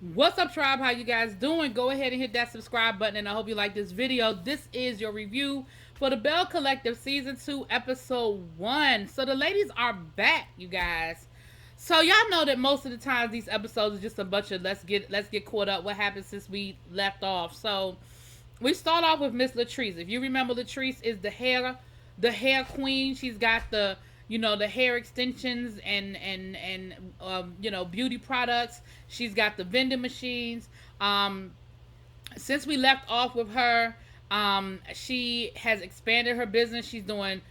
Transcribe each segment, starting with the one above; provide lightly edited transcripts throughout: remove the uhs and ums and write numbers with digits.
What's up, tribe? How you guys doing? Go ahead and hit that subscribe button, and I hope you like this video. This is your review for the Belle Collective Season 2, Episode 1. So the ladies are back, you guys. So y'all know that most of the times these episodes are just a bunch of let's get caught up. What happened since we left off? So we start off with Miss Latrice. If you remember, Latrice is the hair queen. She's got the hair extensions and beauty products. She's got the vending machines. Since we left off with her, she has expanded her business. She's been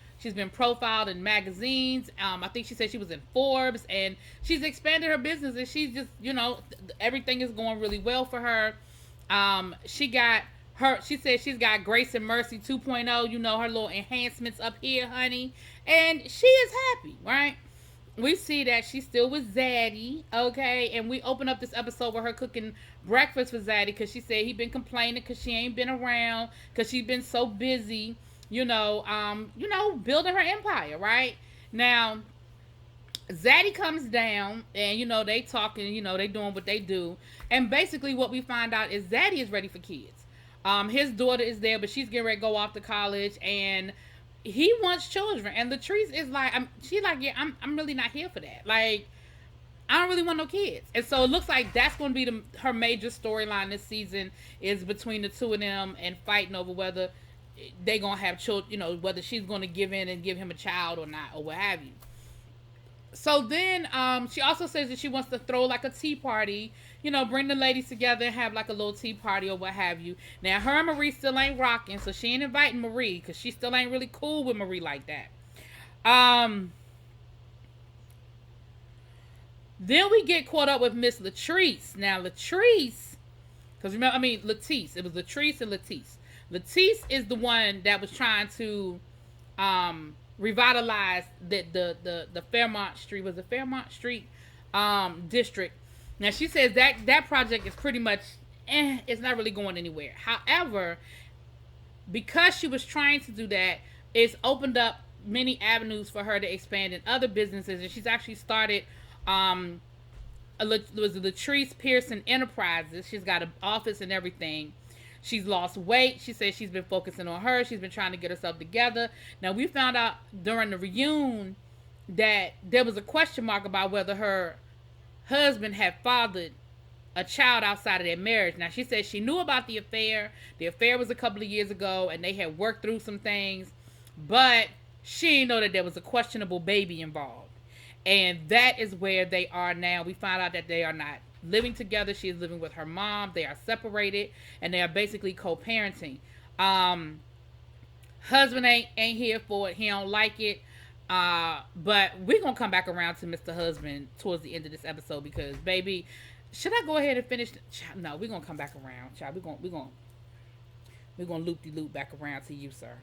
profiled in magazines. I think she said she was in Forbes, and she's expanded her business, and she's just, everything is going really well for her. She said she's got Grace and Mercy 2.0, her little enhancements up here, honey. And she is happy, right? We see that she's still with Zaddy, okay? And we open up this episode with her cooking breakfast for Zaddy because she said he been complaining because she ain't been around because she's been so busy, building her empire, right? Now, Zaddy comes down and they talking, they doing what they do. And basically what we find out is Zaddy is ready for kids. His daughter is there, but she's getting ready to go off to college, and he wants children. And Latrice is like, yeah, I'm really not here for that. Like, I don't really want no kids. And so it looks like that's going to be her major storyline this season, is between the two of them and fighting over whether they going to have children, whether she's going to give in and give him a child or not, or what have you. So then she also says that she wants to throw like a tea party, bring the ladies together and have like a little tea party or what have you. Now, her and Marie still ain't rocking, so she ain't inviting Marie because she still ain't really cool with Marie like that. Then we get caught up with Miss Latrice. Now, Latrice, because remember, Latisse. It was Latrice and Latisse. Latisse is the one that was trying to revitalize the Fairmont Street, was the Fairmont Street district. Now she says that project is pretty much it's not really going anywhere. However, because she was trying to do that, it's opened up many avenues for her to expand in other businesses, and she's actually started was Latrice Pearson Enterprises. She's got an office and everything. She's lost weight. She says she's been focusing on her. She's been trying to get herself together. Now, we found out during the reunion that there was a question mark about whether her husband had fathered a child outside of their marriage. Now, she says she knew about the affair. The affair was a couple of years ago, and they had worked through some things. But she didn't know that there was a questionable baby involved. And that is where they are now. We found out that they are not living together. She is living with her mom. They are separated, and they are basically co-parenting. Husband ain't here for it. He don't like it. But we're gonna come back around to Mr. Husband towards the end of this episode because, baby, should I go ahead and finish? No, we're gonna come back around, child. We're gonna loop de loop back around to you, sir.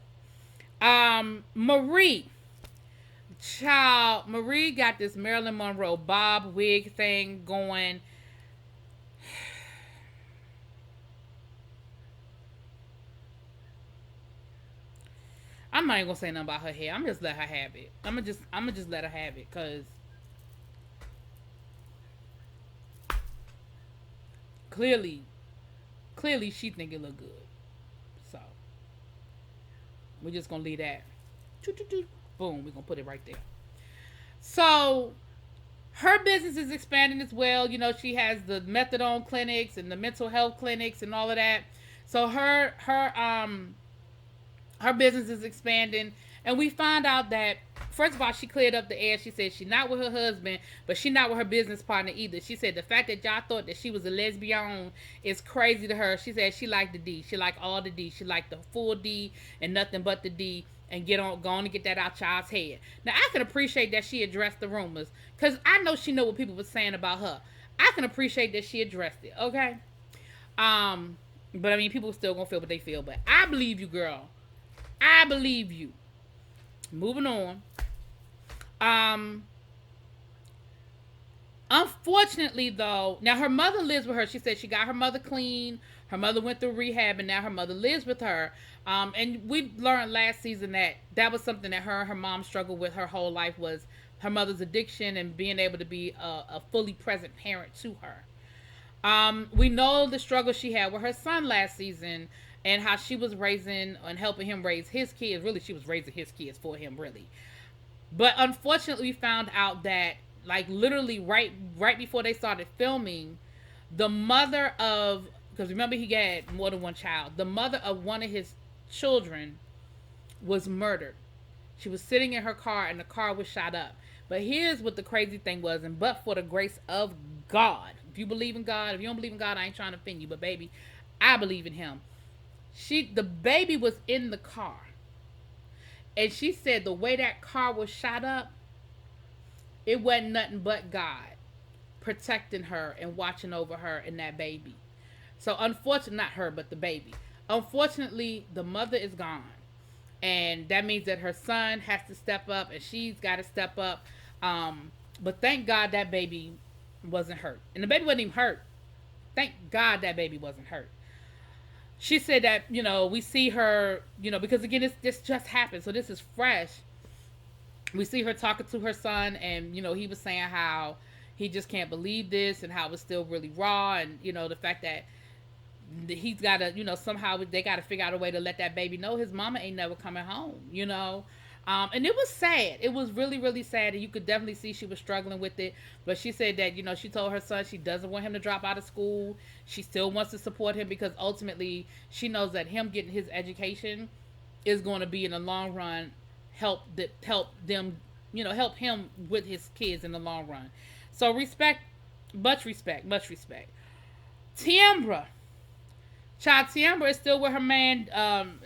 Marie. Child, Marie got this Marilyn Monroe bob wig thing going. I'm not even gonna say nothing about her hair. I'm just let her have it. I'm gonna just let her have it, cause clearly she think it look good. So we're just gonna leave that. Boom, we're gonna put it right there. So her business is expanding as well. She has the methadone clinics and the mental health clinics and all of that. So her business is expanding, and we find out that, first of all, she cleared up the air. She said she's not with her husband, but she's not with her business partner either. She said the fact that y'all thought that she was a lesbian is crazy to her. She said she liked the D. She liked all the D. She liked the full D and nothing but the D. And go on and get that out y'all's head. Now, I can appreciate that she addressed the rumors, because I know she know what people were saying about her. I can appreciate that she addressed it, okay? But people still gonna feel what they feel. But I believe you, girl. I believe you. Moving on. Unfortunately, though, now her mother lives with her. She said she got her mother clean. Her mother went through rehab, and now her mother lives with her. And we learned last season that was something that her and her mom struggled with her whole life, was her mother's addiction and being able to be a fully present parent to her. We know the struggle she had with her son last season and how she was raising and helping him raise his kids. Really, she was raising his kids for him, really. But unfortunately, we found out that, like, literally right before they started filming, the mother of, because remember he had more than one child, the mother of one of his children was murdered. She was sitting in her car and the car was shot up. But here's what the crazy thing was, and but for the grace of God, if you believe in God, if you don't believe in God, I ain't trying to offend you, but baby, I believe in him. The baby was in the car. And she said the way that car was shot up, it wasn't nothing but God protecting her and watching over her and that baby. So unfortunately, not her, but the baby. Unfortunately, the mother is gone. And that means that her son has to step up and she's got to step up. But thank God that baby wasn't hurt. And the baby wasn't even hurt. Thank God that baby wasn't hurt. She said that, we see her, because again, this just happened. So this is fresh. We see her talking to her son and, he was saying how he just can't believe this and how it's still really raw. And, the fact that he's got to, somehow they got to figure out a way to let that baby know his mama ain't never coming home, and it was sad. It was really, really sad. And you could definitely see she was struggling with it. But she said that, she told her son she doesn't want him to drop out of school. She still wants to support him because ultimately she knows that him getting his education is going to be in the long run help them, help him with his kids in the long run. So respect, much respect, much respect. Tiambra. Child Tiambra is still with her man,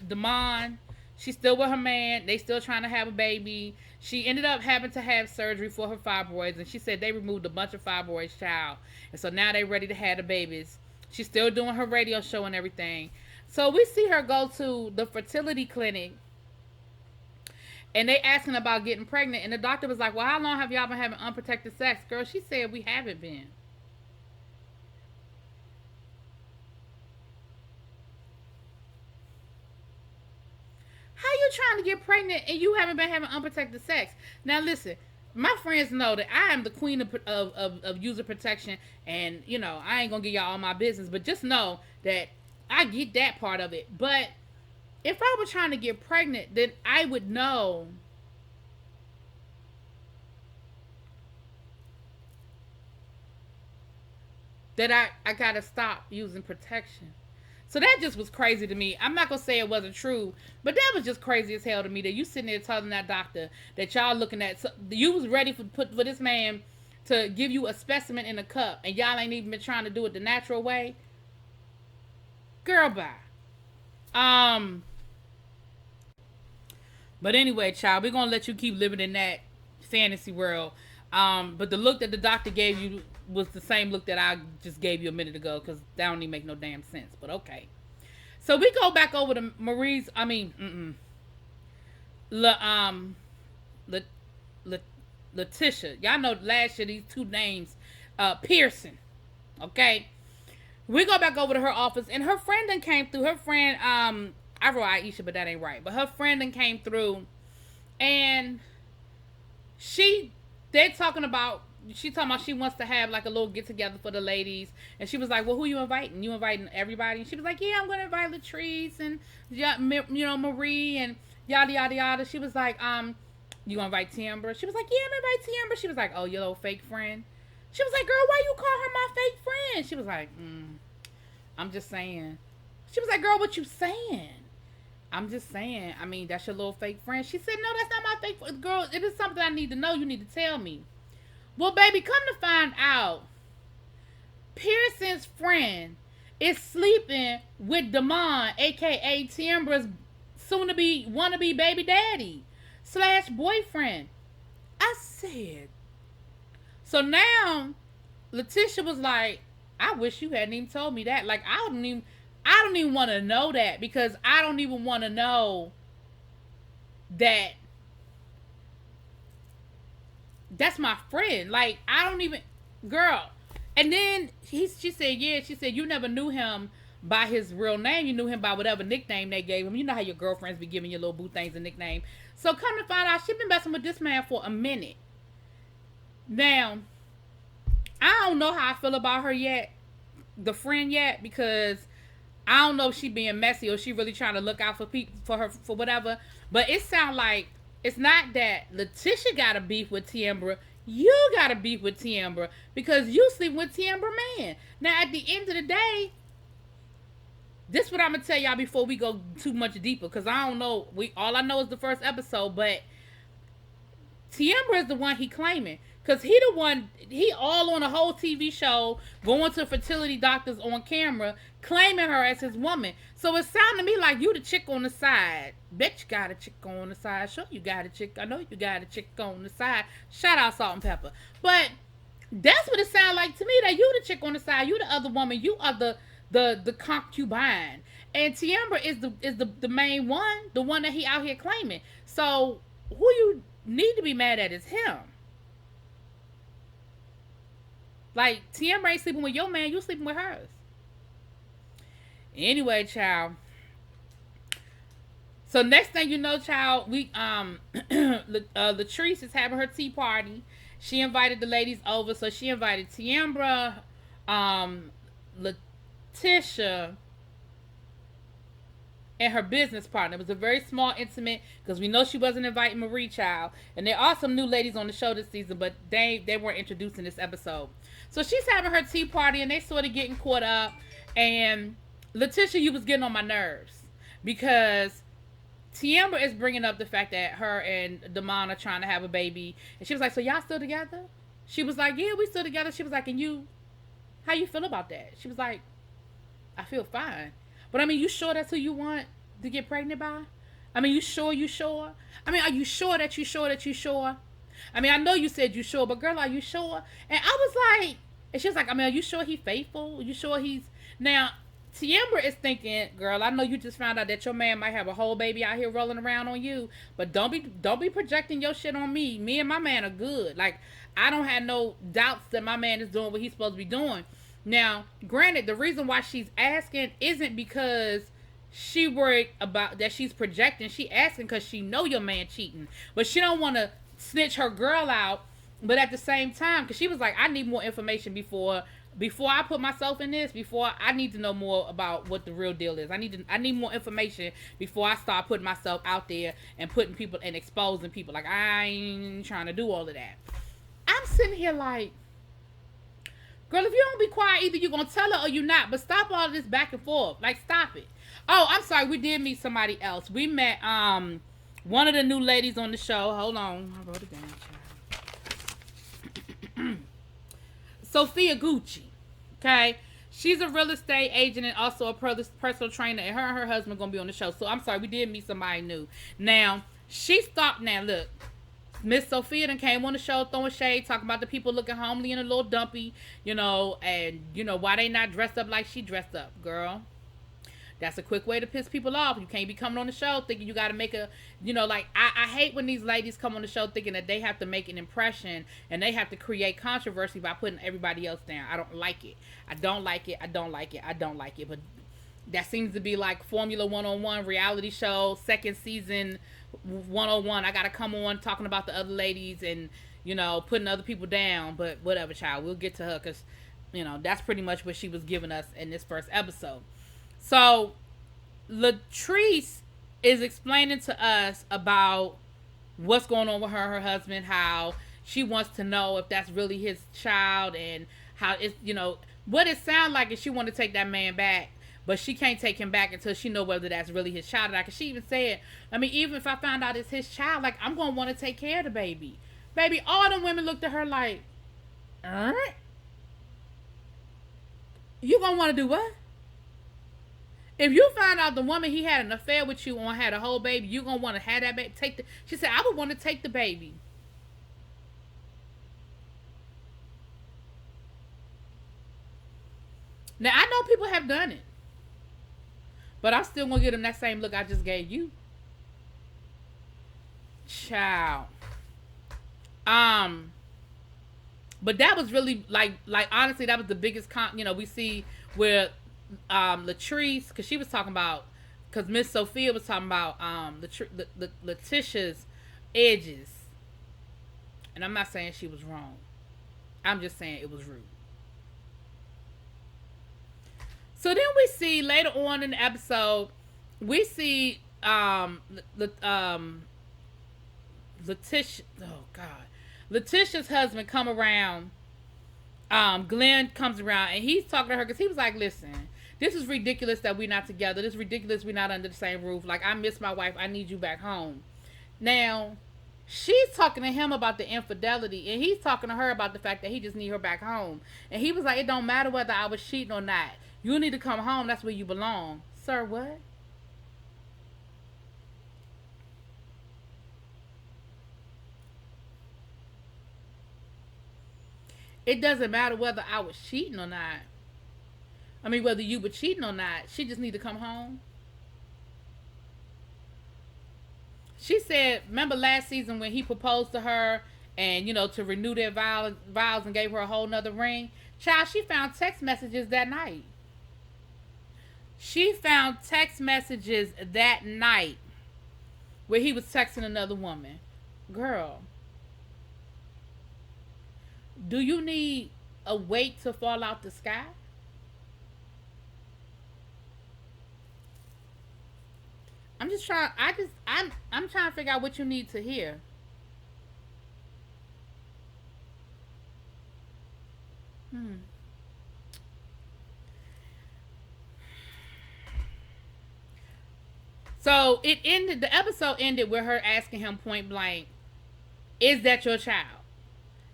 Damon. She's still with her man. They still trying to have a baby. She ended up having to have surgery for her fibroids, and she said they removed a bunch of fibroids, child. And so now they ready to have the babies. She's still doing her radio show and everything. So we see her go to the fertility clinic, and they asking about getting pregnant, and the doctor was like, well, how long have y'all been having unprotected sex? Girl, she said we haven't been. How you trying to get pregnant and you haven't been having unprotected sex? Now listen, my friends know that I am the queen of user protection, and I ain't gonna give y'all all my business, but just know that I get that part of it. But if I were trying to get pregnant, then I would know that I gotta stop using protection. So that just was crazy to me. I'm not gonna say it wasn't true, but that was just crazy as hell to me. That you sitting there telling that doctor that y'all looking at, you was ready for this man to give you a specimen in a cup, and y'all ain't even been trying to do it the natural way. Girl, bye. But anyway, child, we're gonna let you keep living in that fantasy world. But the look that the doctor gave you was the same look that I just gave you a minute ago, because that don't even make no damn sense. But okay. So we go back over to Marie's. I mean, Letitia. Y'all know last year these two names, Pearson. Okay. We go back over to her office, and her friend then came through. Her friend, I wrote Aisha, but that ain't right. But her friend then came through, and they're talking about. She talking about she wants to have like a little get together for the ladies, and she was like, "Well, who you inviting? You inviting everybody?" And she was like, "Yeah, I'm gonna invite Latrice and Marie and yada yada yada." She was like, "You gonna invite Tiambra?" She was like, "Yeah, I'm gonna invite Tiambra." She was like, "Oh, your little fake friend." She was like, "Girl, why you call her my fake friend?" She was like, "I'm just saying." She was like, "Girl, what you saying?" "I'm just saying. I mean, that's your little fake friend." She said, "No, that's not my fake friend. Girl, it is something I need to know. You need to tell me." Well, baby, come to find out, Pearson's friend is sleeping with Damon, aka Tiambra's soon-to-be, wannabe baby daddy / boyfriend. I said. So now, Letitia was like, "I wish you hadn't even told me that. Like, I don't even want to know that, because I don't even want to know that that's my friend. Like, I don't even, girl." And then she said, "Yeah." She said, "You never knew him by his real name. You knew him by whatever nickname they gave him. You know how your girlfriends be giving your little boo things a nickname. So come to find out, she been messing with this man for a minute. Now, I don't know how I feel about her yet. the friend yet because I don't know if she being messy or she really trying to look out for people for her for whatever. But it sounds like it's not that Letitia got a beef with Tiambra. You got a beef with Tiambra because you sleep with Tiambra man. Now at the end of the day, this is what I'm gonna tell y'all before we go too much deeper because I don't know. All I know is the first episode, but Tiambra is the one he claiming. Cause he the one, he all on a whole TV show, going to fertility doctors on camera, claiming her as his woman. So it sounded to me like you the chick on the side. Bet you got a chick on the side. Sure you got a chick. I know you got a chick on the side. Shout out Salt and Pepper. But that's what it sounded like to me. That you the chick on the side. You the other woman. You are the concubine. And Tiambra is the main one, the one that he out here claiming. So who you need to be mad at is him. Like, Tiambra ain't sleeping with your man, you sleeping with hers. Anyway, child. So next thing you know, child, we Latrice is having her tea party. She invited the ladies over, so she invited Tiambra, Letitia, and her business partner. It was a very small, intimate, because we know she wasn't inviting Marie, child. And there are some new ladies on the show this season, but they weren't introduced in this episode. So she's having her tea party, and they sort of getting caught up. And Letitia, you was getting on my nerves because Tiambra is bringing up the fact that her and Damon are trying to have a baby. And she was like, so y'all still together? She was like, yeah, we still together. She was like, and you, how you feel about that? She was like, I feel fine. But I mean, you sure that's who you want to get pregnant by? I mean, you sure? I mean, are you sure that you sure? I mean, I know you said you sure, but girl, are you sure? And I was like, and she was like, I mean, are you sure he's faithful? Are you sure he's... Now, Tiambra is thinking, girl, I know you just found out that your man might have a whole baby out here rolling around on you, but don't be projecting your shit on me. Me and my man are good. Like, I don't have no doubts that my man is doing what he's supposed to be doing. Now, granted, the reason why she's asking isn't because she worried about that she's projecting. She asking because she know your man cheating, but she don't want to snitch her girl out. But at the same time, because she was like, I need more information before I put myself in this. Before I need to know more about what the real deal is. I need more information before I start putting myself out there and putting people and exposing people. Like, I ain't trying to do all of that. I'm sitting here like, girl, if you don't be quiet, either you're going to tell her or you're not. But stop all of this back and forth. Like, stop it. Oh, I'm sorry. We did meet somebody else. We met one of the new ladies on the show. Hold on. I wrote it down. Sophia Gucci. Okay? She's a real estate agent and also a personal trainer. And her husband going to be on the show. So, I'm sorry. We did meet somebody new. Now, she stopped. Now, look. Miss Sophia then came on the show throwing shade, talking about the people looking homely and a little dumpy, you know, and, you know, why they not dressed up like she dressed up, girl. That's a quick way to piss people off. You can't be coming on the show thinking you got to make a, you know, like, I hate when these ladies come on the show thinking that they have to make an impression and they have to create controversy by putting everybody else down. I don't like it. I don't like it. But that seems to be like Formula 101 reality show, second season 101. I gotta come on talking about the other ladies and, you know, putting other people down. But whatever, child. We'll get to her because, you know, that's pretty much what she was giving us in this first episode. So, Latrice is explaining to us about what's going on with her husband, how she wants to know if that's really his child and how it's, you know, what it sounds like is she want to take that man back. But she can't take him back until she know whether that's really his child. Like, she even said, I mean, even if I found out it's his child, like, I'm going to want to take care of the baby. Baby, all the women looked at her like, you going to want to do what? If you find out the woman he had an affair with you and had a whole baby, you going to want to have that baby? She said, I would want to take the baby. Now, I know people have done it. But I'm still going to give them that same look I just gave you. Child. But that was really, like honestly, that was the biggest, you know, we see where Latrice, because she was talking about, because Miss Sophia was talking about Letitia's edges. And I'm not saying she was wrong. I'm just saying it was rude. So then we see later on in the episode, we see Letitia. Oh God, Letitia's husband come around. Glenn comes around and he's talking to her because he was like, "Listen, this is ridiculous that we're not together. This is ridiculous we're not under the same roof. Like, I miss my wife. I need you back home." Now, she's talking to him about the infidelity, and he's talking to her about the fact that he just need her back home. And he was like, "It don't matter whether I was cheating or not. You need to come home. That's where you belong." Sir, what? It doesn't matter whether I was cheating or not. I mean, whether you were cheating or not. She just need to come home. She said, remember last season when he proposed to her and, to renew their vows and gave her a whole nother ring? Child, she found text messages that night. She found text messages that night where he was texting another woman. Girl, do you need a weight to fall out the sky? I'm just trying. I'm trying to figure out what you need to hear. Hmm. So it ended. The episode ended with her asking him point blank, "Is that your child?"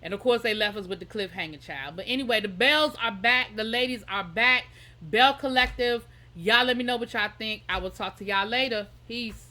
And of course, they left us with the cliffhanger child. But anyway, the Bells are back. The ladies are back. Belle Collective. Y'all let me know what y'all think. I will talk to y'all later. Peace.